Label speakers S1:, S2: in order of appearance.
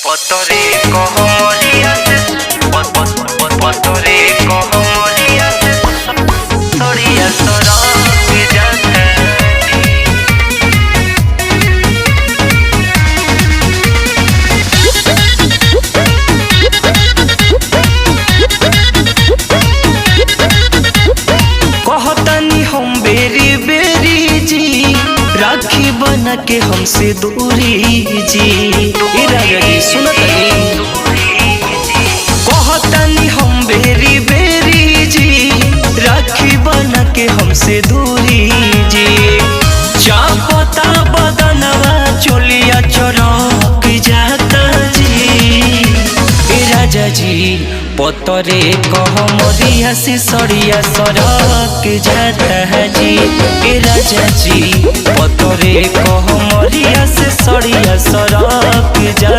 S1: Potore cojomorías, potore cojomorías, sorías soro que ya कहतनी हम बेरी बेरी जी राखी बना के हमसे दूरी जी। ए राजा जी सुनतनी कहतनी हम बेरी बेरी जी राखी बना के हमसे दूरी जी। चापता बदनवा चोलिया चरक जाता जी। ए राजा जी पतरे कहमरिया से सरिया सरक जाता है जी। ए राजा जी पतरे कहमरिया से सरिया सरक जाता